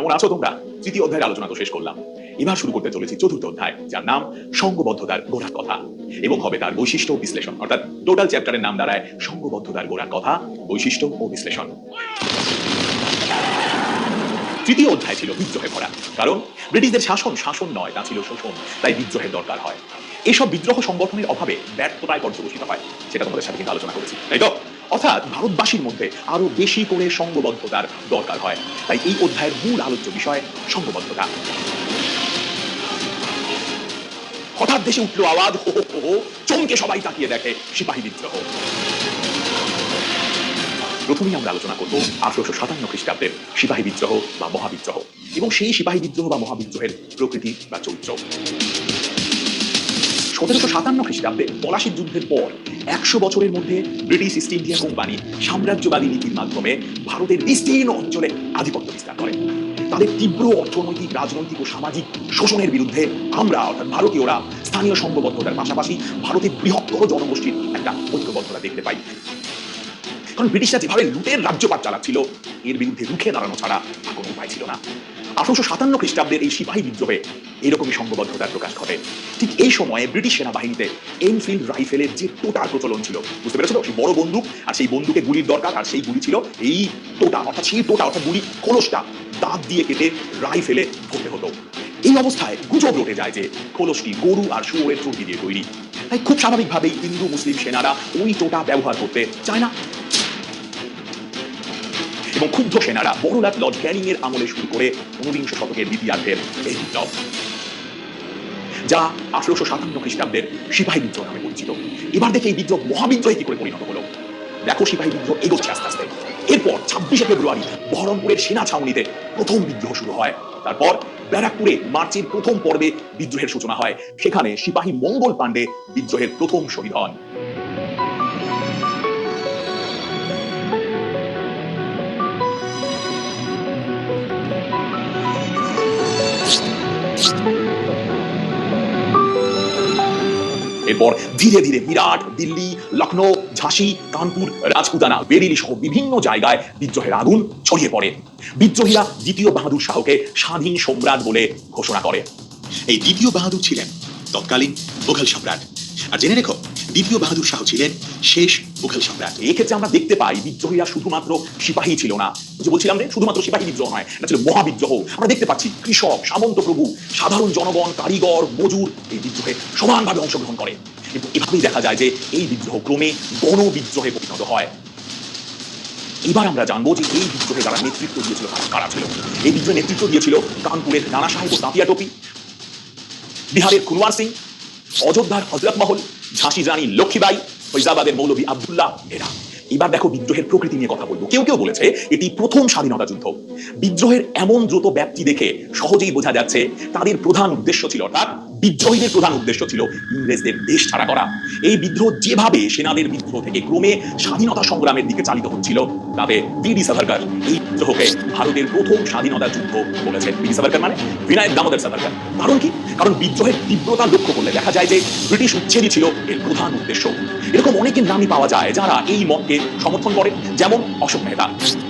কেমন আছো তোমরা? তৃতীয় অধ্যায়ের আলোচনা তো শেষ করলাম। এবার শুরু করতে চলেছি চতুর্থ অধ্যায়, যার নাম সংঘবদ্ধতার গোড়ার কথা, এবং হবে তার বৈশিষ্ট্য বিশ্লেষণ। অর্থাৎ টোটাল চ্যাপ্টারের নাম দাঁড়ায় সংঘবদ্ধতার গোড়ার কথা, বৈশিষ্ট্য ও বিশ্লেষণ। তৃতীয় অধ্যায় ছিল বিদ্রোহে ভরা, কারণ ব্রিটিশদের শাসন নয়, তা ছিল শোষণ, তাই বিদ্রোহের দরকার হয়। এসব বিদ্রোহ সংগঠনের অভাবে ব্যর্থতায় পর্যবসিত হয়, সেটা তোমাদের সাথে কিন্তু আলোচনা করেছি, তাই তো? অর্থাৎ ভারতবাসীর মধ্যে আরো বেশি করে সংঘবদ্ধতার দরকার হয়, তাই এই অধ্যায়ের মূল আলোচ্য বিষয় সংঘবদ্ধতা। হঠাৎ দেশে উঠলো আওয়াজ, হো হো হো হো, চমকে সবাই তাকিয়ে দেখে সিপাহী বিদ্রোহ। প্রথমেই আমরা আলোচনা করব 1857 খ্রিস্টাব্দের সিপাহী বিদ্রোহ বা মহাবিদ্রোহ, এবং সেই সিপাহী বিদ্রোহ বা মহাবিদ্রোহের প্রকৃতি বা চরিত্র। 1757 খ্রিস্টাব্দে পলাশির যুদ্ধের পর 100 বছরের মধ্যে ব্রিটিশ ইস্ট ইন্ডিয়া কোম্পানি সাম্রাজ্যবাদী নীতির মাধ্যমে ভারতের বিস্তীর্ণ অঞ্চলে আধিপত্য বিস্তার করে। তাদের তীব্র অর্থনৈতিক, রাজনৈতিক ও সামাজিক শোষণের বিরুদ্ধে আমরা অর্থাৎ ভারতীয়রা স্থানীয় সংঘবদ্ধতার পাশাপাশি ভারতের বৃহত্তর জনগোষ্ঠীর একটা ঐক্যবদ্ধতা দেখতে পাই। কারণ ব্রিটিশরা যেভাবে লুটের রাজ্যপাট চালাচ্ছিল, এর বিরুদ্ধে রুখে দাঁড়ানো ছাড়া আর কোনো উপায় ছিল না। 1857 খ্রিস্টাব্দের এই সিপাহী বিদ্রোহে এরকমই সংঘবদ্ধতার প্রকাশ ঘটে। ঠিক এই সময়ে ব্রিটিশ সেনাবাহিনীতে এনফিল্ড রাইফেলের যে টোটার প্রচলন ছিল, বুঝতে পেরেছো তো? সেই বড় বন্দুক, আর সেই বন্দুকে গুলির দরকার, আর সেই গুলি ছিল এই টোটা, অর্থাৎ সেই টোটা অর্থাৎ গুলি খোলসটা দাঁত দিয়ে কেটে রাইফেলে ভরতে হতো। এই অবস্থায় গুজব রটে যায় যে খোলসটি গরু আর শুয়োরের চর্বি দিয়ে তৈরি, তাই খুব স্বাভাবিকভাবেই হিন্দু মুসলিম সেনারা ওই টোটা ব্যবহার করতে চায় না। এবং ক্ষুব্ধ সেনারা বড়লাট লর্ড ক্যানিং এর আমলে শুরু করে 19 শতকের দ্বিতীয়ার্ধের এই বিপ্লব, যা 1857 খ্রিস্টাব্দের সিপাহী বিদ্রোহ নামে পরিচিত। এবার দেখে এই বিদ্রোহ মহাবিদ্রোহে কি করে পরিণত হলো। দেখো, সিপাহী বিদ্রোহ এগোচ্ছে আস্তে আস্তে। এরপর 26শে ফেব্রুয়ারি বহরমপুরের সেনা ছাউনিতে প্রথম বিদ্রোহ শুরু হয়। তারপর ব্যারাকপুরে মার্চের প্রথম পর্বে বিদ্রোহের সূচনা হয়। সেখানে সিপাহী মঙ্গল পাণ্ডে বিদ্রোহের প্রথম শহীদ হন। এরপর ধীরে ধীরে মিরাট, দিল্লি, লখনৌ, ঝাঁসি, কানপুর, রাজপুতানা, বেরিলি সহ বিভিন্ন জায়গায় বিদ্রোহের আগুন ছড়িয়ে পড়ে। বিদ্রোহীরা দ্বিতীয় বাহাদুর শাহকে স্বাধীন সম্রাট বলে ঘোষণা করে। এই দ্বিতীয় বাহাদুর ছিলেন তৎকালীন মুঘল সম্রাট। আর জেনে রেখো, দ্বিতীয় বাহাদুর শাহ ছিলেন শেষ মুঘল সম্রাট। এক্ষেত্রে আমরা দেখতে পাই বিদ্রোহীরা শুধুমাত্র সিপাহী ছিল না, যে বলছিলাম যে শুধুমাত্র সিপাহী বিদ্রোহ নয়, এটা ছিল মহাবিদ্রোহ। আমরা দেখতে পাচ্ছি কৃষক, সামন্ত প্রভু, সাধারণ জনগণ, কারিগর, মজুর এই বিদ্রোহে সমানভাবে অংশগ্রহণ করে। কিন্তু এভাবেই দেখা যায় যে এই বিদ্রোহ ক্রমে গণবিদ্রোহে পরিণত হয়। এবার আমরা জানবো যে এই বিদ্রোহে যারা নেতৃত্ব দিয়েছিল তারা কারা ছিল। এই বিদ্রোহে নেতৃত্ব দিয়েছিল কানপুরের নানা সাহেব ও তাঁতিয়া টোপি, বিহারের কুনওয়ার সিং, অযোধ্যার হজরত মহল, ঝাঁসি রানী লক্ষ্মীবাই, ফৈজাবাদের মৌলভী আব্দুল্লাহ এরা। এবার দেখো বিদ্রোহের প্রকৃতি নিয়ে কথা বলবো। কেউ কেউ বলেছে এটি প্রথম স্বাধীনতা যুদ্ধ। বিদ্রোহের এমন দ্রুত ব্যাপ্তি দেখে সহজেই বোঝা যাচ্ছে তাদের প্রধান উদ্দেশ্য ছিল, অর্থাৎ বিদ্রোহীদের প্রধান উদ্দেশ্য ছিল ইংরেজদের দেশ ছাড়া করা। এই বিদ্রোহ যেভাবে সেনাদের বিদ্রোহ থেকে ক্রমে স্বাধীনতা সংগ্রামের দিকে চালিত হচ্ছিল, তাতে বীর সাভারকর এই বিদ্রোহকে ভারতের প্রথম স্বাধীনতা যুদ্ধ বলেছেন। বীর সাভারকর মানে বিনায়ক দামোদর সাভারকর। কারণ কি? কারণ বিদ্রোহের তীব্রতা লক্ষ্য করলে দেখা যায় যে ব্রিটিশ উচ্ছেদই ছিল এর প্রধান উদ্দেশ্য। এরকম অনেকের নামই পাওয়া যায় যারা এই মতকে সমর্থন করেন, যেমন অশোক মেহতা।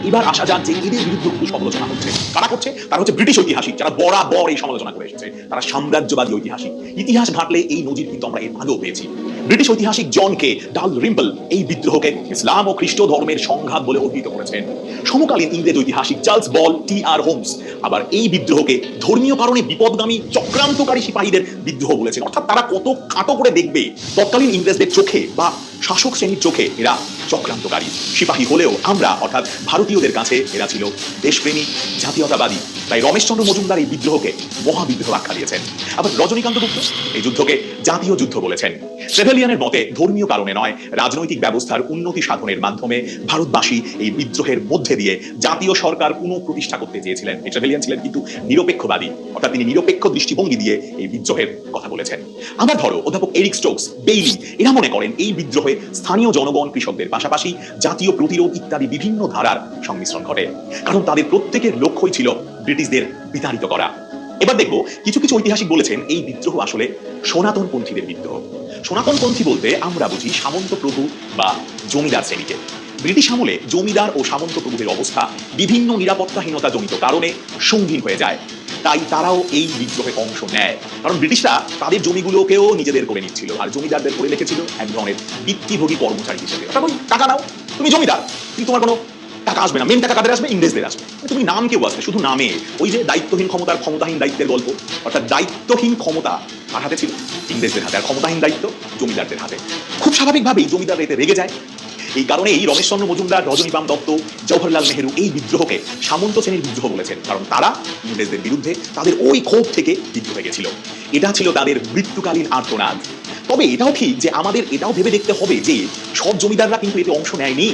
এবার আসা যাক যে এদের বিরুদ্ধে একটু সমালোচনা হচ্ছে। কারা করছে? তারা হচ্ছে ব্রিটিশ ঐতিহাসিক, যারা বরাবর এই সমালোচনা করে এসেছে। তারা সাম্রাজ্যবাদী ঐতিহাসিক। ইতিহাস ঘাটলে এই নজির কিন্তু আমরা এর আগেও পেয়েছি। ব্রিটিশ ঐতিহাসিক জন কে ডালরিম্পল এই বিদ্রোহকে ইসলাম ও খ্রিস্ট ধর্মের সংঘাত বলে অভিহিত করেছেন। সমকালীন ইংরেজ ঐতিহাসিক চার্লস বল, টি.আর. হোমস আবার এই বিদ্রোহকে ধর্মীয় কারণে বিপদগামী চক্রান্তকারী সিপাহীদের বিদ্রোহ বলেছেন। অর্থাৎ তারা কত খাটো করে দেখবে তৎকালীন ইংরেজদের চোখে বা শাসক শ্রেণীর চোখে এরা চক্রান্তকারী। সিপাহী হলেও আমরা অর্থাৎ ভারতীয়দের কাছে এরা ছিল দেশপ্রেমী, জাতীয়তাবাদী। তাই রমেশচন্দ্র মজুমদার এই বিদ্রোহকে মহাবিদ্রোহ আখ্যা দিয়েছেন। আবার রজনীকান্ত গুপ্ত এই যুদ্ধকে জাতীয় যুদ্ধ বলেছেন। ট্রেভেলিয়ানের মতে ধর্মীয় কারণে নয়, রাজনৈতিক ব্যবস্থার উন্নতি সাধনের মাধ্যমে ভারতবাসী এই বিদ্রোহের মধ্যে দিয়ে জাতীয় সরকার পুনঃপ্রতিষ্ঠা করতে চেয়েছিলেন। এই ট্রেভেলিয়ান ছিলেন কিন্তু নিরপেক্ষবাদী, অর্থাৎ তিনি নিরপেক্ষ দৃষ্টিভঙ্গি দিয়ে এই বিদ্রোহের কথা বলেছেন। আবার ধরো অধ্যাপক এরিক স্টোকস, বেইলি এরা মনে করেন এই বিদ্রোহে স্থানীয় জনগণ, কৃষকদের পাশাপাশি জাতীয় প্রতিরোধ ইত্যাদি বিভিন্ন ধারার সংমিশ্রণ ঘটে, কারণ তাদের প্রত্যেকের লক্ষ্যই ছিল ব্রিটিশদের বিতাড়িত করা। এবার দেখবো কিছু কিছু ঐতিহাসিক বলেছেন এই বিদ্রোহ আসলে সনাতনপন্থীদের বিদ্রোহ। সনাতনপন্থী বলতে আমরা বুঝি সামন্ত প্রভু বা জমিদার শ্রেণীকে। ব্রিটিশ আমলে জমিদার ও সামন্ত প্রভুদের অবস্থা বিভিন্ন নিরাপত্তাহীনতা জনিত কারণে সঙ্গীন হয়ে যায়। তাই তারাও এই বিদ্রোহে অংশ নেয়, কারণ ব্রিটিশরা তাদের জমিগুলোকেও নিজেদের করে নিচ্ছিল আর জমিদারদের করে রেখেছিল এক ধরনের বৃত্তিভোগী কর্মচারী হিসেবে। অর্থাৎ ওই টাকা নাও, তুমি জমিদার, কিন্তু তোমার কোনো টাকা আসবে না। মেন টাকা কাদের আসবে? ইংরেজদের আসবে। তুমি নাম কেউ আসবে, শুধু নামে। ওই যে দায়িত্বহীন ক্ষমতার ক্ষমতাহীন দায়িত্বের গল্প, অর্থাৎ দায়িত্বহীন ক্ষমতা কার হাতে ছিল? ইংরেজদের হাতে, আর ক্ষমতাহীন দায়িত্ব জমিদারদের হাতে। খুব স্বাভাবিকভাবেই জমিদার এতে রেগে যায়। এই কারণেই রমেশচন্দ্র মজুমদার, রজনীকান্ত দত্ত, জওহরলাল নেহেরু এই বিদ্রোহকে সামন্ত শ্রেণীর বিদ্রোহ বলেছেন, কারণ তারা ইংরেজদের বিরুদ্ধে তাদের ওই ক্ষোভ থেকে বিদ্রোহে গেছিল। এটা ছিল তাদের মৃত্যুকালীন আর্তনাদ। তবে এটাও ঠিক যে আমাদের এটাও ভেবে দেখতে হবে যে সব জমিদাররা কিন্তু এতে অংশ নেয়নি।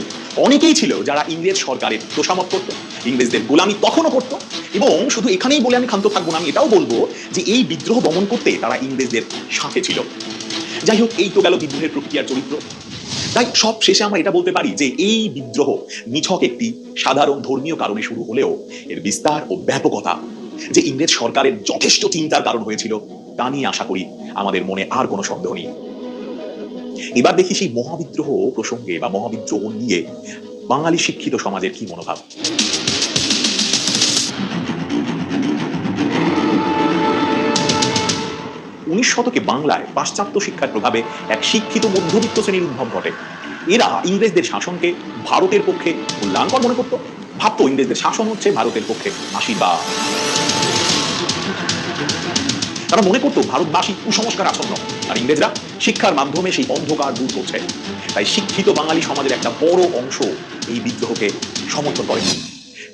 অনেকেই ছিল যারা ইংরেজ সরকারের তোষামত করত, ইংরেজদের গোলামি তখনও করত। এবং শুধু এখানেই বলে আমি ক্ষান্ত থাকবো না, আমি এটাও বলবো যে এই বিদ্রোহ দমন করতে তারা ইংরেজদের সাথে ছিল। যাই হোক, এই তো গেল বিদ্রোহের প্রক্রিয়ার চরিত্র। তাই সব শেষে আমরা এটা বলতে পারি যে এই বিদ্রোহ নিছক একটি সাধারণ ধর্মীয় কারণে শুরু হলেও এর বিস্তার ও ব্যাপকতা যে ইংরেজ সরকারের যথেষ্ট চিন্তার কারণ হয়েছিল তা নিয়ে আশা করি আমাদের মনে আর কোনো সন্দেহ নেই। এবার দেখি সেই মহাবিদ্রোহ প্রসঙ্গে বা মহাবিদ্রোহ নিয়ে বাঙালি শিক্ষিত সমাজের কি মনোভাব। 19 শতকে বাংলায় পাশ্চাত্য শিক্ষার প্রভাবে এক শিক্ষিত মধ্যবিত্ত শ্রেণীর উদ্ভব ঘটে। এরা ইংরেজদের শাসনকে ভারতের পক্ষে কল্যাণকর মনে করত, ভাবতো ইংরেজদের শাসন হচ্ছে ভারতের পক্ষে আশীর্বাদ। তারা মনে করতো ভারতবাসী কুসংস্কার আসন্ন, আর ইংরেজরা শিক্ষার মাধ্যমে সেই অন্ধকার দূর করছে। তাই শিক্ষিত বাঙালি সমাজের একটা বড় অংশ এই বিদ্রোহকে সমর্থন করেনি,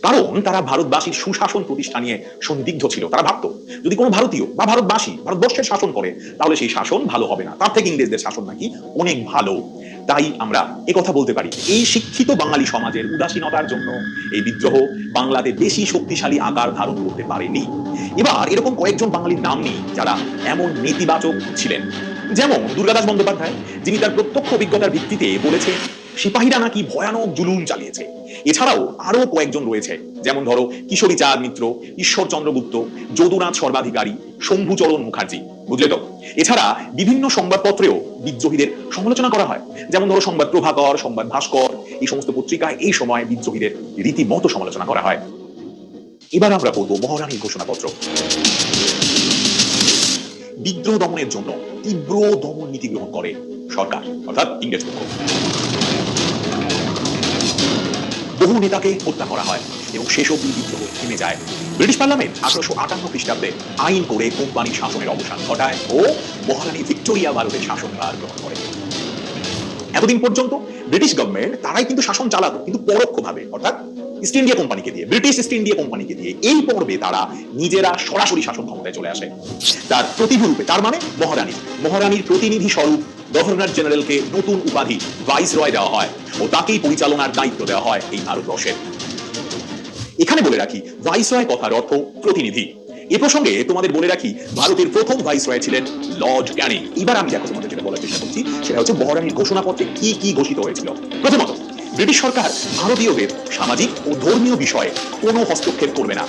কারণ তারা ভারতবাসীর সুশাসন প্রতিষ্ঠা নিয়ে সন্দিগ্ধ ছিল। তারা ভাবতো যদি কোনো ভারতীয় বা ভারতবাসী ভারতবর্ষের শাসন করে তাহলে সেই শাসন ভালো হবে না, তার থেকে ইংরেজদের শাসন নাকি অনেক ভালো। তাই আমরা একথা বলতে পারি এই শিক্ষিত বাঙালি সমাজের উদাসীনতার জন্য এই বিদ্রোহ বাংলাতে বেশি শক্তিশালী আকার ধারণ করতে পারেনি। এবার এরকম কয়েকজন বাঙালির নাম নেই যারা এমন নেতিবাচক ছিলেন, যেমন দুর্গাদাস বন্দ্যোপাধ্যায়, যিনি তার প্রত্যক্ষ অভিজ্ঞতার ভিত্তিতে বলেছেন সিপাহীরা নাকি ভয়ানক জুলুম চালিয়েছে। এছাড়াও আরো কয়েকজন রয়েছে, যেমন ধরো কিশোরী চাঁদ মিত্র, ঈশ্বরচন্দ্র গুপ্ত, যদুনাথ সর্বাধিকারী, শম্ভুচরণ মুখার্জি, বুঝলে তো? এছাড়া বিভিন্ন সংবাদপত্রেও বিদ্রোহীদের সমালোচনা করা হয়, যেমন ধরো সংবাদ প্রভাকর, সংবাদ ভাস্কর, এই সমস্ত পত্রিকায় এই সময় বিদ্রোহীদের রীতিমতো সমালোচনা করা হয়। এবার আমরা পড়ব মহারানীর ঘোষণাপত্র। বিদ্রোহ দমনের জন্য তীব্র দমন নীতি গ্রহণ করে সরকার, অর্থাৎ ইংরেজ পক্ষ। বহু নেতাকে হত্যা করা হয় এবং শেষ অবধি বিদ্রোহ থেমে যায়। ব্রিটিশ পার্লামেন্ট 1858 খ্রিস্টাব্দে আইন করে কোম্পানির শাসনের অবসান ঘটায় ও মহারানী ভিক্টোরিয়া ভারতের শাসনভার গ্রহণ করে। এতদিন পর্যন্ত ব্রিটিশ গভর্নমেন্ট তারাই কিন্তু শাসন চালাতো, কিন্তু পরোক্ষভাবে, অর্থাৎ ইস্ট ইন্ডিয়া কোম্পানিকে দিয়ে, ব্রিটিশ ইস্ট ইন্ডিয়া কোম্পানিকে দিয়ে। এই পর্বে তারা নিজেরা সরাসরি শাসন ক্ষমতায় চলে আসে তার প্রতিভূরূপে, তার মানে মহারানীর প্রতিনিধি স্বরূপ গভর্নর জেনারেলকে নতুন উপাধি ভাইসরয় দেওয়া হয় ও তাকেই পরিচালনার দায়িত্ব দেওয়া হয় এই ভারতবর্ষের। এখানে বলে রাখি ভাইসরয় কথার অর্থ প্রতিনিধি। এ প্রসঙ্গে তোমাদের বলে রাখি ভারতের প্রথম ভাইসরয় ছিলেন লর্ড ক্যানিং। এবার আমি দেখো তোমাদের যেটা বলার চেষ্টা করছি সেটা হচ্ছে মহারানীর ঘোষণাপত্রে কি কি ঘোষিত হয়েছিল। প্রথমত, ব্রিটিশ সরকার ভারতীয়দের সামাজিক ও ধর্মীয় বিষয়ে কোনো হস্তক্ষেপ করবে না।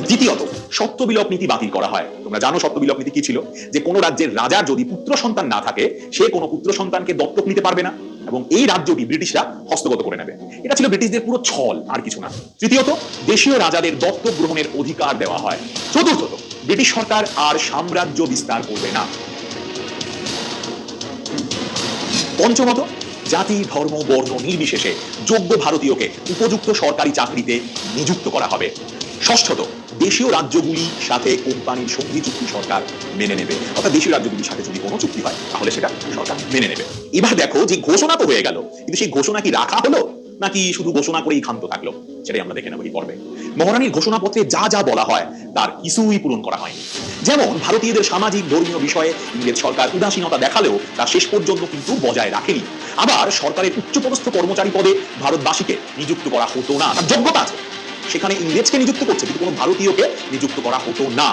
দ্বিতীয়ত, সত্যবিলোপ নীতি বাতিল করা হয়। তোমরা জানো সত্যবিলোপ নীতি কি ছিল, যে কোনো রাজ্যের রাজার যদি পুত্র সন্তান না থাকে সে কোনো পুত্র সন্তানকে দত্তক নিতে পারবে না এবং এই রাজ্যটি ব্রিটিশরা হস্তগত করে নেবে। এটা ছিল ব্রিটিশদের পুরো ছল, আর কিছু না। তৃতীয়ত, দেশীয় রাজাদের দত্তক গ্রহণের অধিকার দেওয়া হয়। চতুর্থত, ব্রিটিশ সরকার আর সাম্রাজ্য বিস্তার করবে না। পঞ্চমত, জাতি ধর্ম বর্ণ নির্বিশেষে যোগ্য ভারতীয়কে উপযুক্ত সরকারি চাকরিতে নিযুক্ত করা হবে। ষষ্ঠত, দেশীয় রাজ্যগুলির সাথে কোম্পানির সন্ধি চুক্তি সরকার মেনে নেবে, অর্থাৎ দেশীয় রাজ্যগুলির সাথে যদি কোনো চুক্তি হয় তাহলে সেটা সরকার মেনে নেবে। এবার দেখো যে ঘোষণা তো হয়ে গেল, কিন্তু সেই ঘোষণা কি রাখা হলো নাকি শুধু ঘোষণা করেই ক্ষান্ত থাকলো, সেটাই আমরা দেখে নেব এই পর্বে। মহারানীর ঘোষণাপত্রে যা যা বলা হয় তার কিছুই পূরণ করা হয়নি। যেমন ভারতীয়দের সামাজিক ধর্মীয় বিষয়ে ইংরেজ সরকার উদাসীনতা দেখালেও তা শেষ পর্যন্ত কিন্তু বজায় রাখেনি। আবার সরকারের উচ্চপদস্থ কর্মচারী পদে ভারতবাসীকে নিযুক্ত করা হতো না, তার যোগ্যতা আছে, সেখানে ইংরেজকে নিযুক্ত করছে কিন্তু কোনো ভারতীয়কে নিযুক্ত করা হতো না।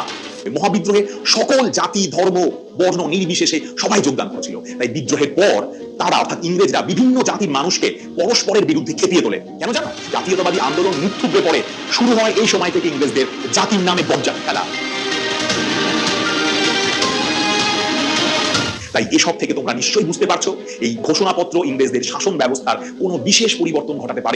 মহাবিদ্রোহে সকল জাতি ধর্ম বর্ণ নির্বিশেষে সবাই যোগদান করেছিল। তাই বিদ্রোহের পর তারা, অর্থাৎ ইংরেজরা, বিভিন্ন জাতির মানুষকে পরস্পরের বিরুদ্ধে খেপিয়ে তোলে। কেন জানো? জাতীয়তাবাদী আন্দোলন মুখ থুবড়ে পড়ে শুরু হয় এই সময় থেকে ইংরেজদের জাতির নামে বজ্জাত খেলা। তাই এসব থেকে তোমরা নিশ্চয়ই বুঝতে পারছো এই ঘোষণাপত্র ইংরেজদের শাসন ব্যবস্থার কোনো বিশেষ পরিবর্তন ঘটাতে পারেনি।